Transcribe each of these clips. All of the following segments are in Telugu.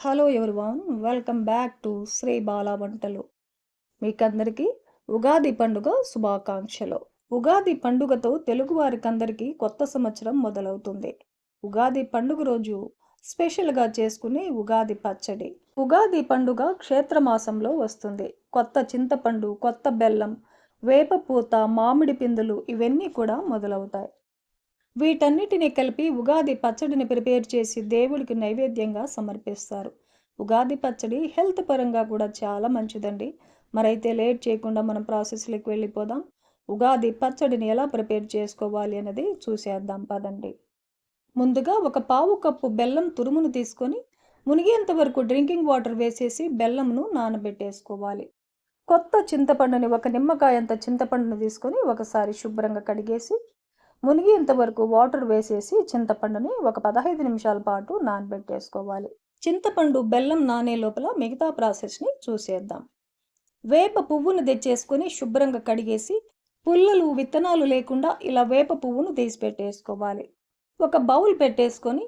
Hello everyone, welcome back to Sri Bala Vantalu. మీకందరికీ ఉగాది పండుగ శుభాకాంక్షలు. ఉగాది పండుగతో తెలుగువారికందరికీ కొత్త సంవత్సరం మొదలవుతుంది. ఉగాది పండుగ రోజు స్పెషల్గా చేసుకునే ఉగాది పచ్చడి. ఉగాది పండుగ క్షేత్రమాసంలో వస్తుంది. కొత్త చింతపండు, కొత్త బెల్లం, వేప పూత, మామిడి పిందులు ఇవన్నీ కూడా మొదలవుతాయి. వీటన్నిటిని కలిపి ఉగాది పచ్చడిని ప్రిపేర్ చేసి దేవుడికి నైవేద్యంగా సమర్పిస్తారు. ఉగాది పచ్చడి హెల్త్ పరంగా కూడా చాలా మంచిదండి. మరైతే లేట్ చేయకుండా మనం ప్రాసెస్లోకి వెళ్ళిపోదాం. ఉగాది పచ్చడిని ఎలా ప్రిపేర్ చేసుకోవాలి అన్నది చూసేద్దాం పదండి. ముందుగా ఒక పావు కప్పు బెల్లం తురుమును తీసుకొని మునిగేంత వరకు డ్రింకింగ్ వాటర్ వేసేసి బెల్లంను నానబెట్టేసుకోవాలి. కొత్త చింతపండుని, ఒక నిమ్మకాయంత చింతపండును తీసుకొని ఒకసారి శుభ్రంగా కడిగేసి మునిగేంత వరకు వాటర్ వేసేసి చింతపండుని ఒక 15 నిమిషాల పాటు నానబెట్టేసుకోవాలి. చింతపండు బెల్లం నానే లోపల మిగతా ప్రాసెస్ని చూసేద్దాం. వేప పువ్వును తెచ్చేసుకొని శుభ్రంగా కడిగేసి పుల్లలు విత్తనాలు లేకుండా ఇలా వేప పువ్వును తీసి పెట్టేసుకోవాలి. ఒక బౌల్ పెట్టేసుకొని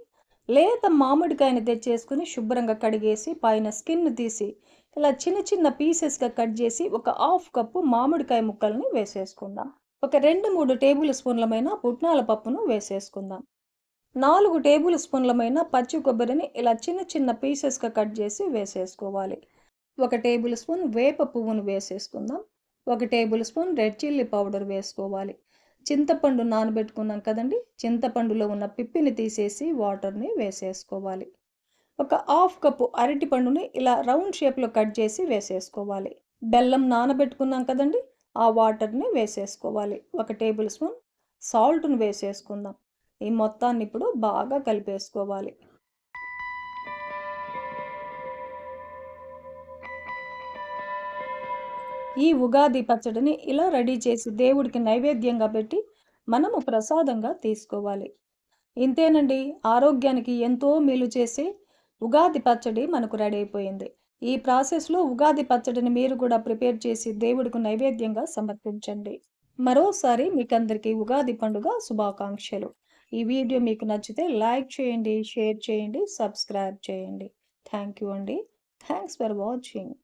లేత మామిడికాయని తెచ్చేసుకొని శుభ్రంగా కడిగేసి పైన స్కిన్ తీసి ఇలా చిన్న చిన్న పీసెస్గా కట్ చేసి ఒక హాఫ్ కప్పు మామిడికాయ ముక్కల్ని వేసేసుకుందాం. ఒక 2-3 టేబుల్ స్పూన్లమైన పుట్నాల పప్పును వేసేసుకుందాం. 4 టేబుల్ స్పూన్లమైన పచ్చి కొబ్బరిని ఇలా చిన్న చిన్న పీసెస్గా కట్ చేసి వేసేసుకోవాలి. 1 టేబుల్ స్పూన్ వేప పువ్వును వేసేసుకుందాం. 1 table spoon red chilli powder వేసుకోవాలి. చింతపండు నానబెట్టుకున్నాం కదండి, చింతపండులో ఉన్న పిప్పిని తీసేసి వాటర్ని వేసేసుకోవాలి. ఒక హాఫ్ కప్పు అరటి పండుని ఇలా రౌండ్ షేప్లో కట్ చేసి వేసేసుకోవాలి. బెల్లం నానబెట్టుకున్నాం కదండి, ఆ వాటర్ని వేసేసుకోవాలి. 1 టేబుల్ స్పూన్ సాల్ట్ను వేసేసుకుందాం. ఈ మొత్తాన్ని ఇప్పుడు బాగా కలిపేసుకోవాలి. ఈ ఉగాది పచ్చడిని ఇలా రెడీ చేసి దేవుడికి నైవేద్యంగా పెట్టి మనము ప్రసాదంగా తీసుకోవాలి. ఇంతేనండి, ఆరోగ్యానికి ఎంతో మేలు చేసే ఉగాది పచ్చడి మనకు రెడీ అయిపోయింది. ఈ ప్రాసెస్లో ఉగాది పచ్చడిని మీరు కూడా ప్రిపేర్ చేసి దేవుడికి నైవేద్యంగా సమర్పించండి. మరోసారి మీకందరికీ ఉగాది పండుగ శుభాకాంక్షలు. ఈ వీడియో మీకు నచ్చితే లైక్ చేయండి, షేర్ చేయండి, సబ్స్క్రైబ్ చేయండి. థ్యాంక్ యూ అండి. Thanks for watching.